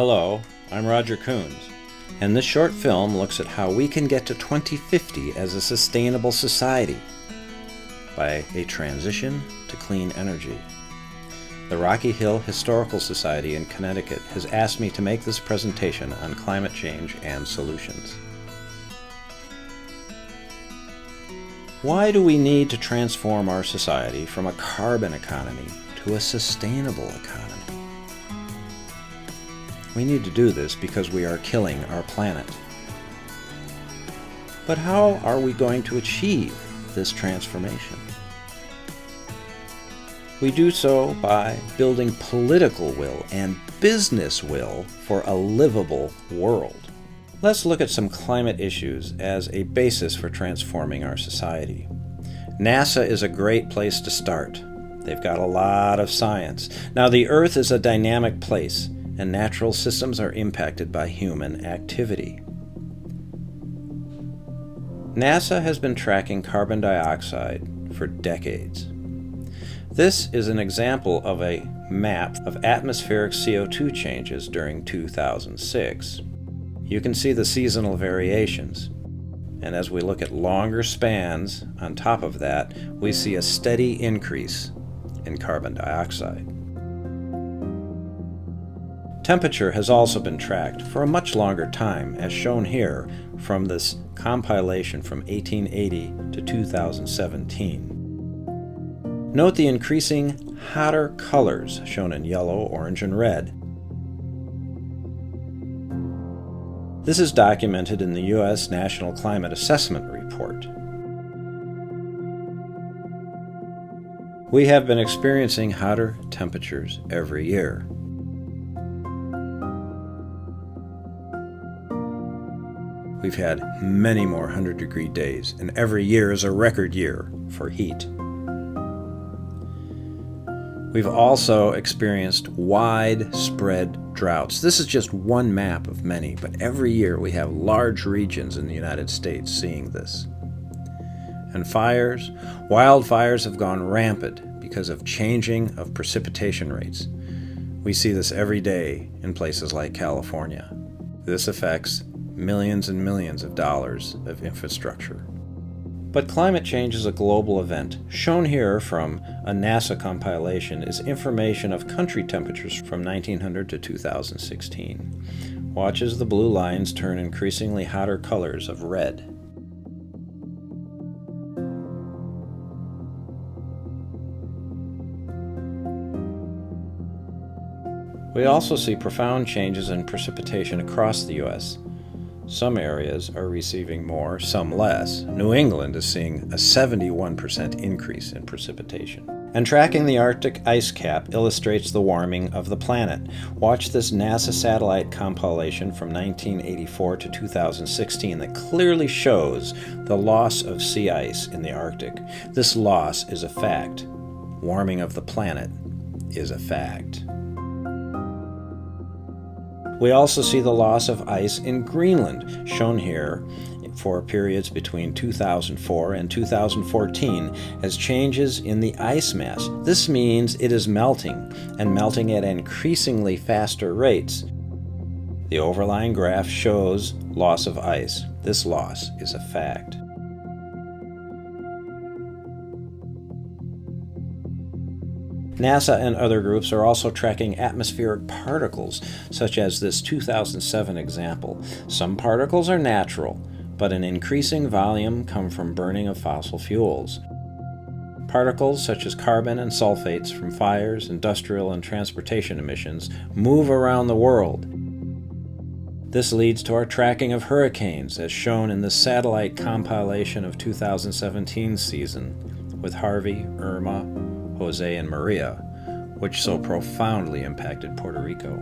Hello, I'm Roger Kuhns, and this short film looks at how we can get to 2050 as a sustainable society by a transition to clean energy. The Rocky Hill Historical Society in Connecticut has asked me to make this presentation on climate change and solutions. Why do we need to transform our society from a carbon economy to a sustainable economy? We need to do this because we are killing our planet. But how are we going to achieve this transformation? We do so by building political will and business will for a livable world. Let's look at some climate issues as a basis for transforming our society. NASA is a great place to start. They've got a lot of science. Now, the Earth is a dynamic place, and natural systems are impacted by human activity. NASA has been tracking carbon dioxide for decades. This is an example of a map of atmospheric CO2 changes during 2006. You can see the seasonal variations, and as we look at longer spans on top of that, we see a steady increase in carbon dioxide. Temperature has also been tracked for a much longer time, as shown here from this compilation from 1880 to 2017. Note the increasing hotter colors shown in yellow, orange, and red. This is documented in the U.S. National Climate Assessment Report. We have been experiencing hotter temperatures every year. We've had many more 100-degree days, and every year is a record year for heat. We've also experienced widespread droughts. This is just one map of many, but every year we have large regions in the United States seeing this. And wildfires have gone rampant because of changing of precipitation rates. We see this every day in places like California. This affects millions and millions of dollars of infrastructure. But climate change is a global event. Shown here from a NASA compilation is information of country temperatures from 1900 to 2016. Watch as the blue lines turn increasingly hotter colors of red. We also see profound changes in precipitation across the U.S. Some areas are receiving more, some less. New England is seeing a 71% increase in precipitation. And tracking the Arctic ice cap illustrates the warming of the planet. Watch this NASA satellite compilation from 1984 to 2016 that clearly shows the loss of sea ice in the Arctic. This loss is a fact. Warming of the planet is a fact. We also see the loss of ice in Greenland, shown here for periods between 2004 and 2014 as changes in the ice mass. This means it is melting, and melting at increasingly faster rates. The overlying graph shows loss of ice. This loss is a fact. NASA and other groups are also tracking atmospheric particles, such as this 2007 example. Some particles are natural, but an increasing volume come from burning of fossil fuels. Particles such as carbon and sulfates from fires, industrial, and transportation emissions move around the world. This leads to our tracking of hurricanes, as shown in the satellite compilation of 2017 season, with Harvey, Irma, Jose, and Maria, which so profoundly impacted Puerto Rico.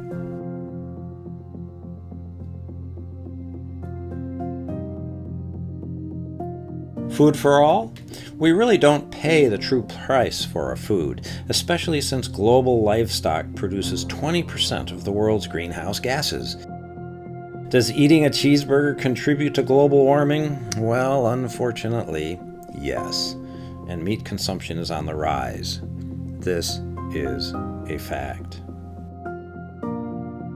Food for all? We really don't pay the true price for our food, especially since global livestock produces 20% of the world's greenhouse gases. Does eating a cheeseburger contribute to global warming? Well, unfortunately, yes. And meat consumption is on the rise. This is a fact.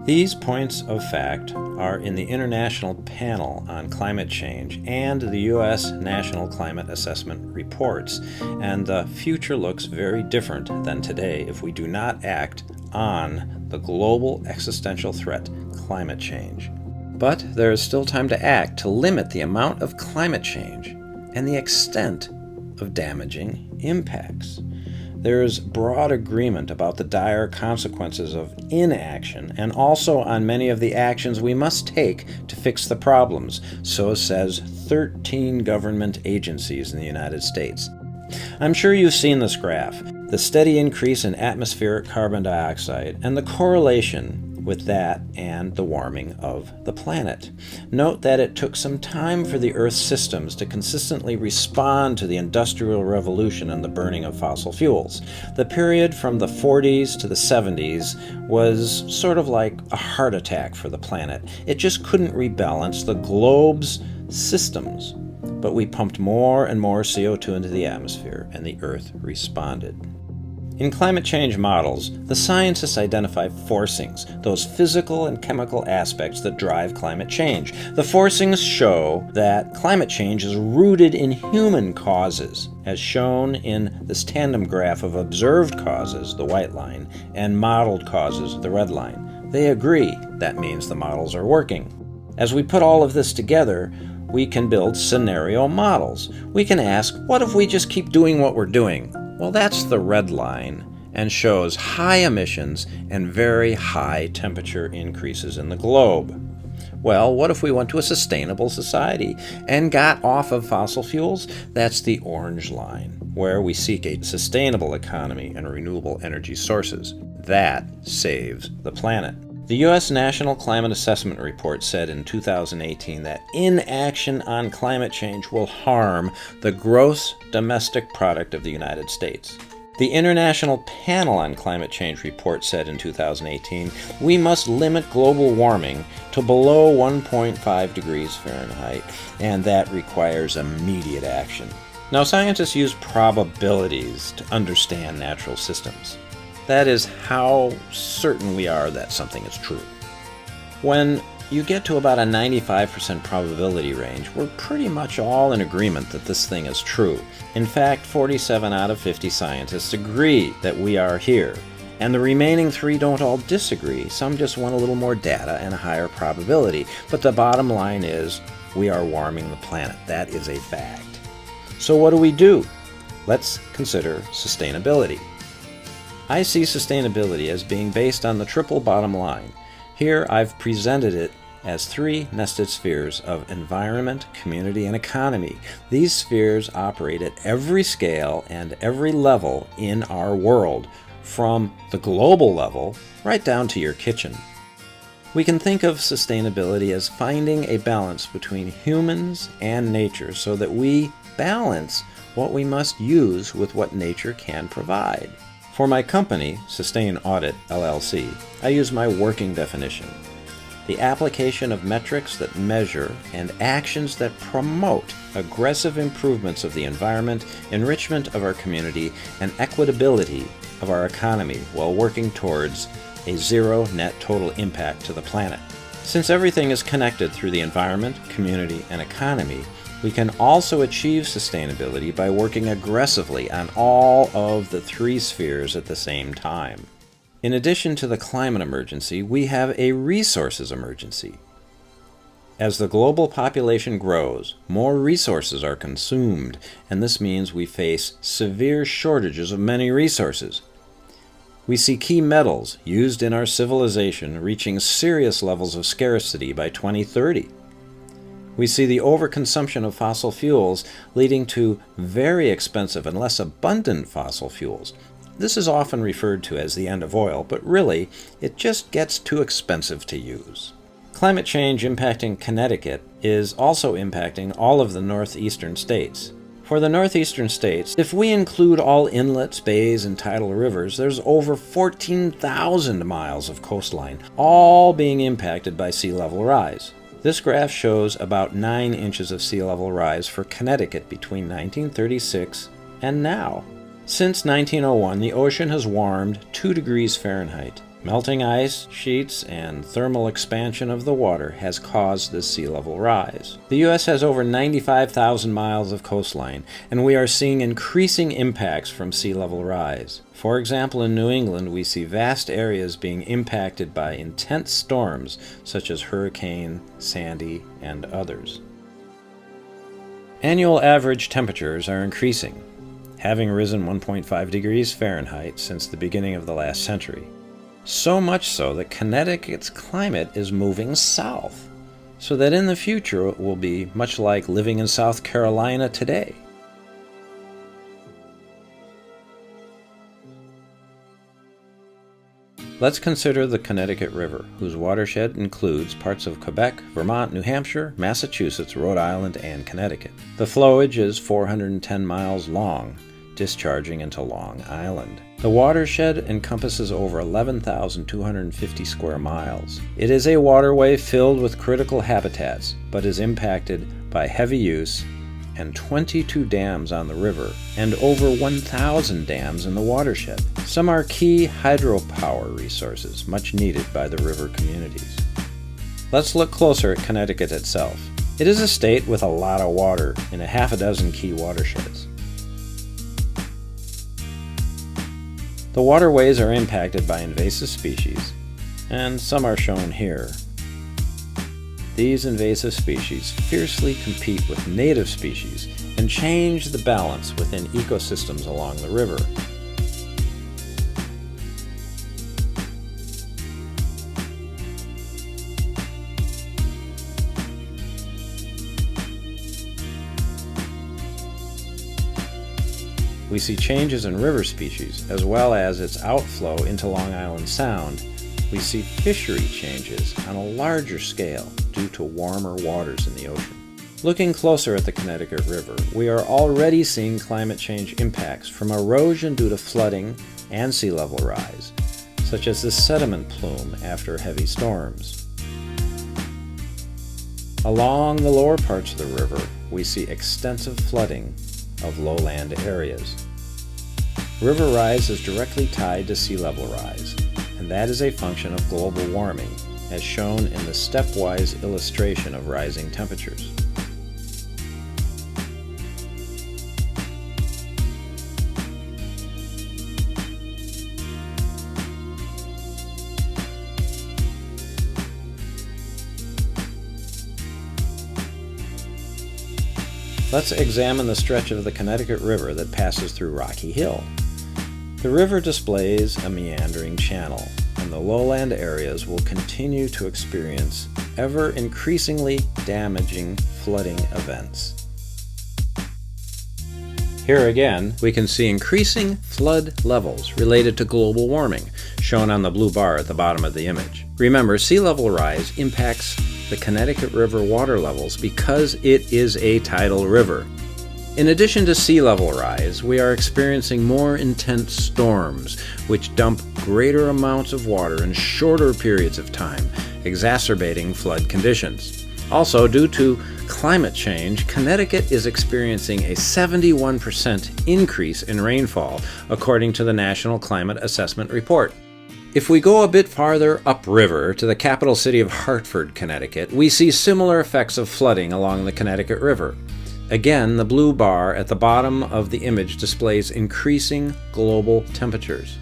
These points of fact are in the International Panel on Climate Change and the U.S. National Climate Assessment reports, and the future looks very different than today if we do not act on the global existential threat, climate change. But there is still time to act to limit the amount of climate change and the extent of damaging impacts. There is broad agreement about the dire consequences of inaction and also on many of the actions we must take to fix the problems, so says 13 government agencies in the United States. I'm sure you've seen this graph, the steady increase in atmospheric carbon dioxide and the correlation with that and the warming of the planet. Note that it took some time for the Earth's systems to consistently respond to the Industrial Revolution and the burning of fossil fuels. The period from the 40s to the 70s was sort of like a heart attack for the planet. It just couldn't rebalance the globe's systems. But we pumped more and more CO2 into the atmosphere, and the Earth responded. In climate change models, the scientists identify forcings, those physical and chemical aspects that drive climate change. The forcings show that climate change is rooted in human causes, as shown in this tandem graph of observed causes, the white line, and modeled causes, the red line. They agree. That means the models are working. As we put all of this together, we can build scenario models. We can ask, what if we just keep doing what we're doing? Well, that's the red line and shows high emissions and very high temperature increases in the globe. Well, what if we went to a sustainable society and got off of fossil fuels? That's the orange line, where we seek a sustainable economy and renewable energy sources. That saves the planet. The U.S. National Climate Assessment Report said in 2018 that inaction on climate change will harm the gross domestic product of the United States. The International Panel on Climate Change report said in 2018 we must limit global warming to below 1.5 degrees Fahrenheit, and that requires immediate action. Now, scientists use probabilities to understand natural systems. That is how certain we are that something is true. When you get to about a 95% probability range, we're pretty much all in agreement that this thing is true. In fact, 47 out of 50 scientists agree that we are here, and the remaining 3 don't all disagree. Some just want a little more data and a higher probability. But the bottom line is, we are warming the planet. That is a fact. So what do? Let's consider sustainability. I see sustainability as being based on the triple bottom line. Here I've presented it as 3 nested spheres of environment, community, and economy. These spheres operate at every scale and every level in our world, from the global level right down to your kitchen. We can think of sustainability as finding a balance between humans and nature so that we balance what we must use with what nature can provide. For my company, Sustain Audit, LLC, I use my working definition: the application of metrics that measure and actions that promote aggressive improvements of the environment, enrichment of our community, and equitability of our economy while working towards a zero net total impact to the planet. Since everything is connected through the environment, community, and economy, we can also achieve sustainability by working aggressively on all of the 3 spheres at the same time. In addition to the climate emergency, we have a resources emergency. As the global population grows, more resources are consumed, and this means we face severe shortages of many resources. We see key metals used in our civilization reaching serious levels of scarcity by 2030. We see the overconsumption of fossil fuels leading to very expensive and less abundant fossil fuels. This is often referred to as the end of oil, but really, it just gets too expensive to use. Climate change impacting Connecticut is also impacting all of the northeastern states. For the northeastern states, if we include all inlets, bays, and tidal rivers, there's over 14,000 miles of coastline, all being impacted by sea level rise. This graph shows about 9 inches of sea level rise for Connecticut between 1936 and now. Since 1901, the ocean has warmed 2 degrees Fahrenheit. Melting ice sheets and thermal expansion of the water has caused this sea level rise. The U.S. has over 95,000 miles of coastline, and we are seeing increasing impacts from sea level rise. For example, in New England, we see vast areas being impacted by intense storms such as Hurricane Sandy and others. Annual average temperatures are increasing, having risen 1.5 degrees Fahrenheit since the beginning of the last century. So much so that Connecticut's climate is moving south, so that in the future it will be much like living in South Carolina today. Let's consider the Connecticut River, whose watershed includes parts of Quebec, Vermont, New Hampshire, Massachusetts, Rhode Island, and Connecticut. The flowage is 410 miles long, discharging into Long Island. The watershed encompasses over 11,250 square miles. It is a waterway filled with critical habitats, but is impacted by heavy use and 22 dams on the river and over 1,000 dams in the watershed. Some are key hydropower resources, much needed by the river communities. Let's look closer at Connecticut itself. It is a state with a lot of water in a half a dozen key watersheds. The waterways are impacted by invasive species, and some are shown here. These invasive species fiercely compete with native species and change the balance within ecosystems along the river. We see changes in river species, as well as its outflow into Long Island Sound. We see fishery changes on a larger scale due to warmer waters in the ocean. Looking closer at the Connecticut River, we are already seeing climate change impacts from erosion due to flooding and sea level rise, such as the sediment plume after heavy storms. Along the lower parts of the river, we see extensive flooding of lowland areas. River rise is directly tied to sea level rise, and that is a function of global warming, as shown in the stepwise illustration of rising temperatures. Let's examine the stretch of the Connecticut River that passes through Rocky Hill. The river displays a meandering channel, and the lowland areas will continue to experience ever increasingly damaging flooding events. Here again, we can see increasing flood levels related to global warming, shown on the blue bar at the bottom of the image. Remember, sea level rise impacts the Connecticut River water levels because it is a tidal river. In addition to sea level rise, we are experiencing more intense storms, which dump greater amounts of water in shorter periods of time, exacerbating flood conditions. Also, due to climate change, Connecticut is experiencing a 71% increase in rainfall, according to the National Climate Assessment Report. If we go a bit farther upriver to the capital city of Hartford, Connecticut, we see similar effects of flooding along the Connecticut River. Again, the blue bar at the bottom of the image displays increasing global temperatures.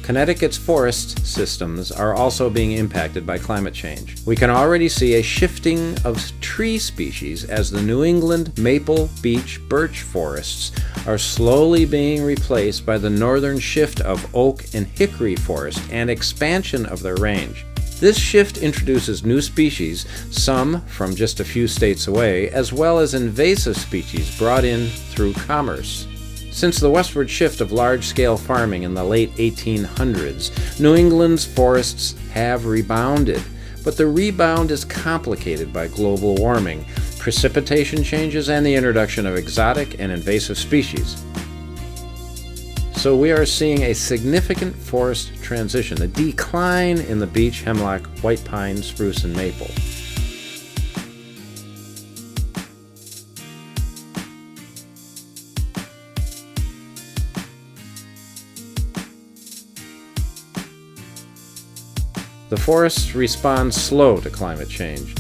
Connecticut's forest systems are also being impacted by climate change. We can already see a shifting of tree species as the New England maple, beech, birch forests are slowly being replaced by the northern shift of oak and hickory forest and expansion of their range. This shift introduces new species, some from just a few states away, as well as invasive species brought in through commerce. Since the westward shift of large-scale farming in the late 1800s, New England's forests have rebounded, but the rebound is complicated by global warming, precipitation changes, and the introduction of exotic and invasive species. So we are seeing a significant forest transition, a decline in the beech, hemlock, white pine, spruce, and maple. The forests respond slow to climate change,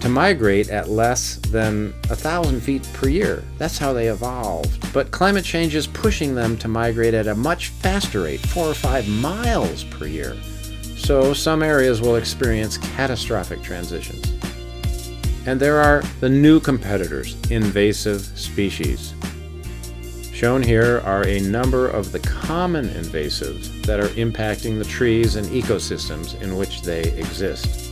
to migrate at less than 1,000 feet per year. That's how they evolved. But climate change is pushing them to migrate at a much faster rate, 4 or 5 miles per year. So some areas will experience catastrophic transitions. And there are the new competitors, invasive species. Shown here are a number of the common invasives that are impacting the trees and ecosystems in which they exist.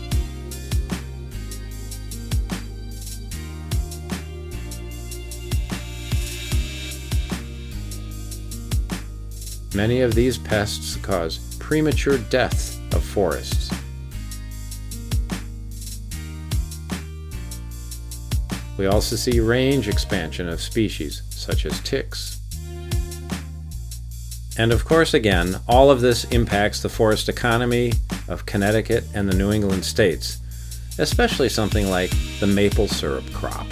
Many of these pests cause premature death of forests. We also see range expansion of species, such as ticks. And of course, again, all of this impacts the forest economy of Connecticut and the New England states, especially something like the maple syrup crop.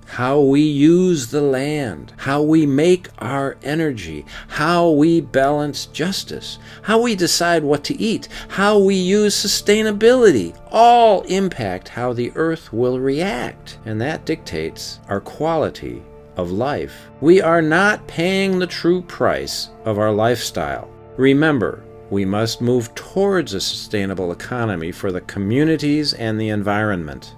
How we use the land, how we make our energy, how we balance justice, how we decide what to eat, how we use sustainability, all impact how the earth will react. And that dictates our quality of life. We are not paying the true price of our lifestyle. Remember, we must move towards a sustainable economy for the communities and the environment.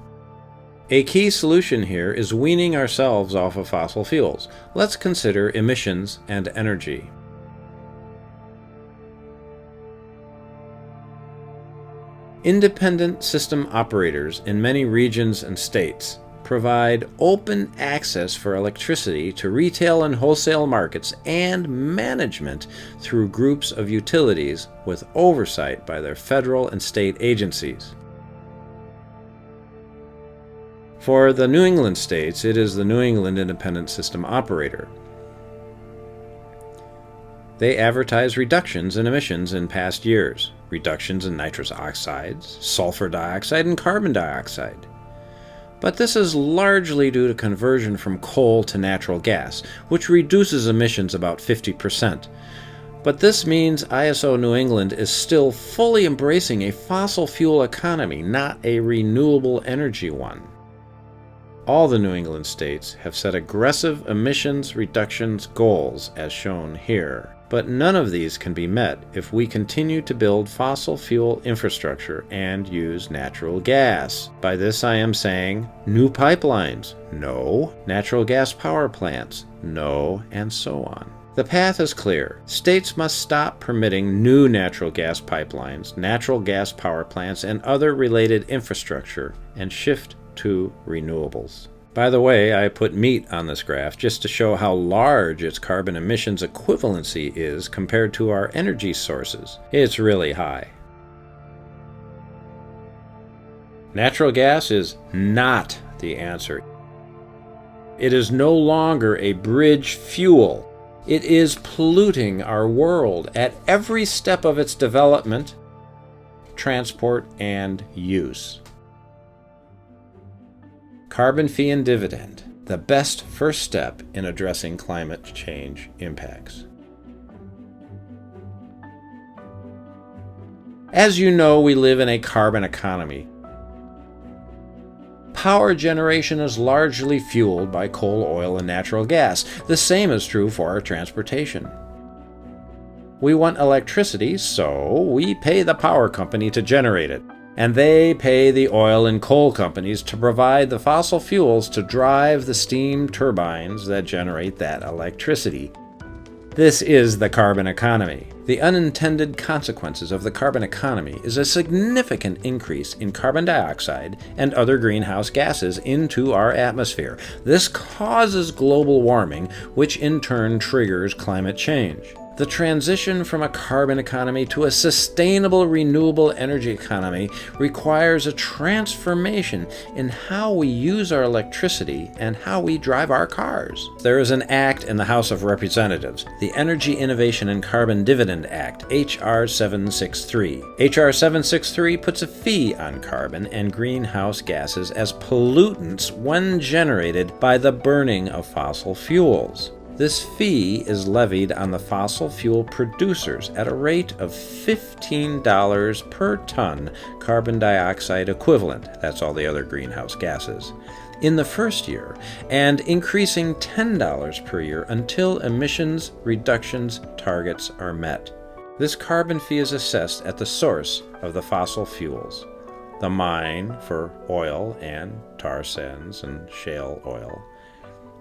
A key solution here is weaning ourselves off of fossil fuels. Let's consider emissions and energy. Independent system operators in many regions and states provide open access for electricity to retail and wholesale markets and management through groups of utilities with oversight by their federal and state agencies. For the New England states, it is the New England Independent System Operator. They advertise reductions in emissions in past years, reductions in nitrous oxides, sulfur dioxide, and carbon dioxide. But this is largely due to conversion from coal to natural gas, which reduces emissions about 50%. But this means ISO New England is still fully embracing a fossil fuel economy, not a renewable energy one. All the New England states have set aggressive emissions reductions goals as shown here, but none of these can be met if we continue to build fossil fuel infrastructure and use natural gas. By this I am saying new pipelines, no. Natural gas power plants, no, and so on. The path is clear. States must stop permitting new natural gas pipelines, natural gas power plants, and other related infrastructure and shift to renewables. By the way, I put meat on this graph just to show how large its carbon emissions equivalency is compared to our energy sources. It's really high. Natural gas is not the answer. It is no longer a bridge fuel. It is polluting our world at every step of its development, transport, and use. Carbon fee and dividend, the best first step in addressing climate change impacts. As you know, we live in a carbon economy. Power generation is largely fueled by coal, oil, and natural gas. The same is true for our transportation. We want electricity, so we pay the power company to generate it. And they pay the oil and coal companies to provide the fossil fuels to drive the steam turbines that generate that electricity. This is the carbon economy. The unintended consequences of the carbon economy is a significant increase in carbon dioxide and other greenhouse gases into our atmosphere. This causes global warming, which in turn triggers climate change. The transition from a carbon economy to a sustainable renewable energy economy requires a transformation in how we use our electricity and how we drive our cars. There is an act in the House of Representatives, the Energy Innovation and Carbon Dividend Act, H.R. 763. H.R. 763 puts a fee on carbon and greenhouse gases as pollutants when generated by the burning of fossil fuels. This fee is levied on the fossil fuel producers at a rate of $15 per ton carbon dioxide equivalent, that's all the other greenhouse gases, in the first year, and increasing $10 per year until emissions reductions targets are met. This carbon fee is assessed at the source of the fossil fuels, the mine for oil and tar sands and shale oil,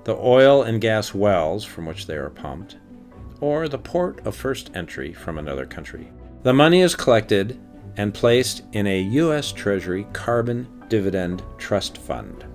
the oil and gas wells from which they are pumped, or the port of first entry from another country. The money is collected and placed in a U.S. Treasury carbon dividend trust fund.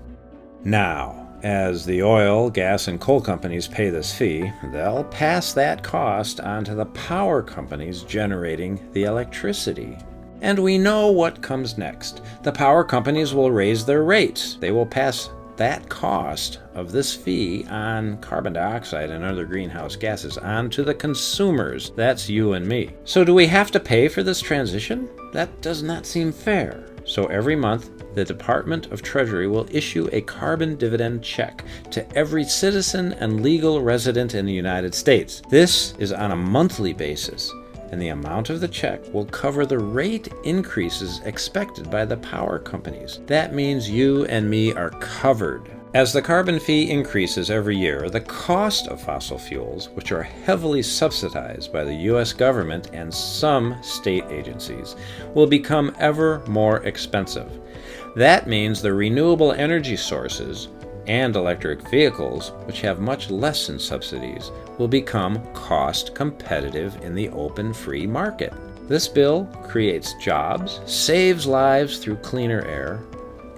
Now, as the oil, gas, and coal companies pay this fee, they'll pass that cost on to the power companies generating the electricity. And we know what comes next. The power companies will raise their rates. They will pass that cost of this fee on carbon dioxide and other greenhouse gases on to the consumers. That's you and me. So do we have to pay for this transition? That does not seem fair. So every month, the Department of Treasury will issue a carbon dividend check to every citizen and legal resident in the United States. This is on a monthly basis, and the amount of the check will cover the rate increases expected by the power companies. That means you and me are covered. As the carbon fee increases every year, the cost of fossil fuels, which are heavily subsidized by the U.S. government and some state agencies, will become ever more expensive. That means the renewable energy sources and electric vehicles, which have much less in subsidies, will become cost competitive in the open free market. This bill creates jobs, saves lives through cleaner air,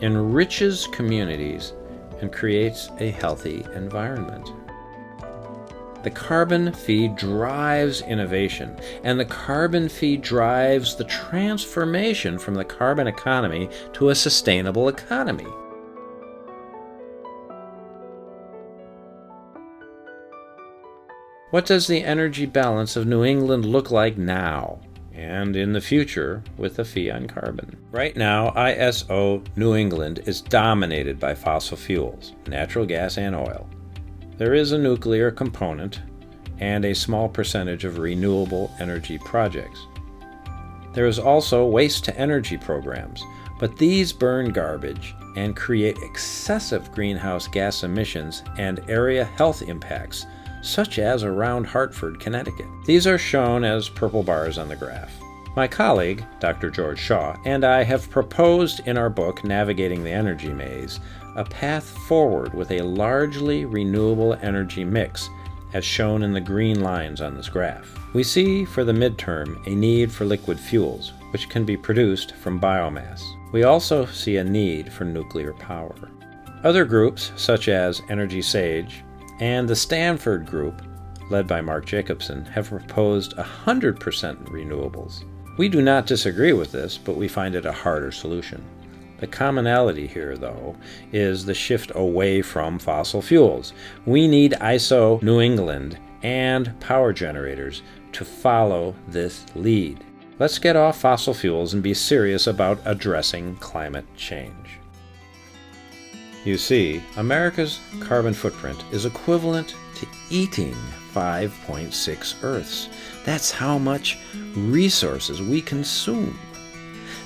enriches communities, and creates a healthy environment. The carbon fee drives innovation, and the carbon fee drives the transformation from the carbon economy to a sustainable economy. What does the energy balance of New England look like now and in the future with the fee on carbon? Right now, ISO New England is dominated by fossil fuels, natural gas and oil. There is a nuclear component and a small percentage of renewable energy projects. There is also waste-to-energy programs, but these burn garbage and create excessive greenhouse gas emissions and area health impacts, such as around Hartford, Connecticut. These are shown as purple bars on the graph. My colleague, Dr. George Shaw, and I have proposed in our book, Navigating the Energy Maze, a path forward with a largely renewable energy mix, as shown in the green lines on this graph. We see for the midterm a need for liquid fuels, which can be produced from biomass. We also see a need for nuclear power. Other groups, such as Energy Sage and the Stanford Group, led by Mark Jacobson, have proposed 100% renewables. We do not disagree with this, but we find it a harder solution. The commonality here, though, is the shift away from fossil fuels. We need ISO New England and power generators to follow this lead. Let's get off fossil fuels and be serious about addressing climate change. You see, America's carbon footprint is equivalent to eating 5.6 Earths. That's how much resources we consume.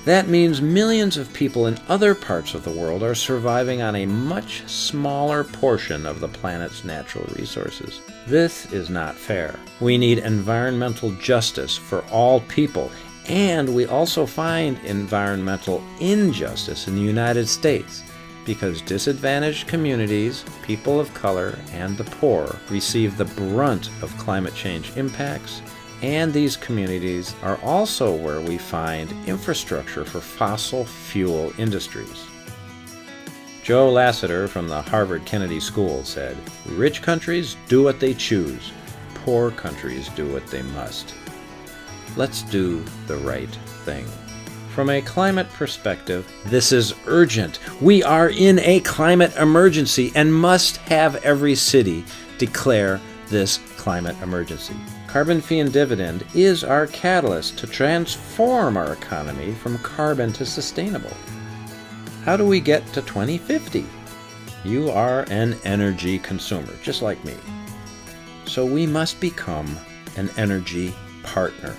That means millions of people in other parts of the world are surviving on a much smaller portion of the planet's natural resources. This is not fair. We need environmental justice for all people, and we also find environmental injustice in the United States because disadvantaged communities, people of color, and the poor receive the brunt of climate change impacts. And these communities are also where we find infrastructure for fossil fuel industries. Joe Lasseter from the Harvard Kennedy School said, "Rich countries do what they choose. Poor countries do what they must." Let's do the right thing. From a climate perspective, this is urgent. We are in a climate emergency and must have every city declare this climate emergency. Carbon fee and dividend is our catalyst to transform our economy from carbon to sustainable. How do we get to 2050? You are an energy consumer, just like me. So we must become an energy partner.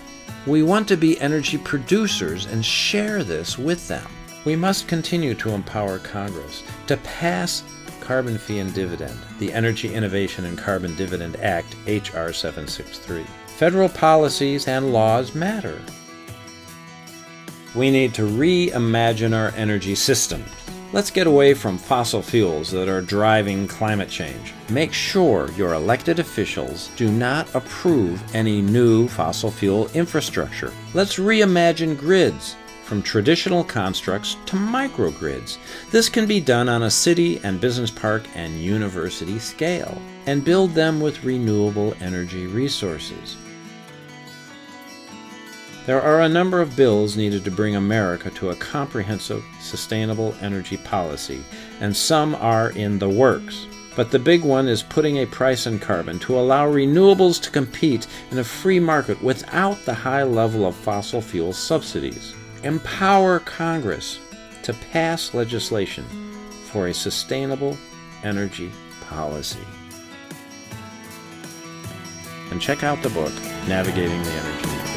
We want to be energy producers and share this with them. We must continue to empower Congress to pass Carbon Fee and Dividend, the Energy Innovation and Carbon Dividend Act, H.R. 763. Federal policies and laws matter. We need to reimagine our energy systems. Let's get away from fossil fuels that are driving climate change. Make sure your elected officials do not approve any new fossil fuel infrastructure. Let's reimagine grids from traditional constructs to microgrids. This can be done on a city and business park and university scale, and build them with renewable energy resources. There are a number of bills needed to bring America to a comprehensive, sustainable energy policy, and some are in the works. But the big one is putting a price on carbon to allow renewables to compete in a free market without the high level of fossil fuel subsidies. Empower Congress to pass legislation for a sustainable energy policy. And check out the book, Navigating the Energy.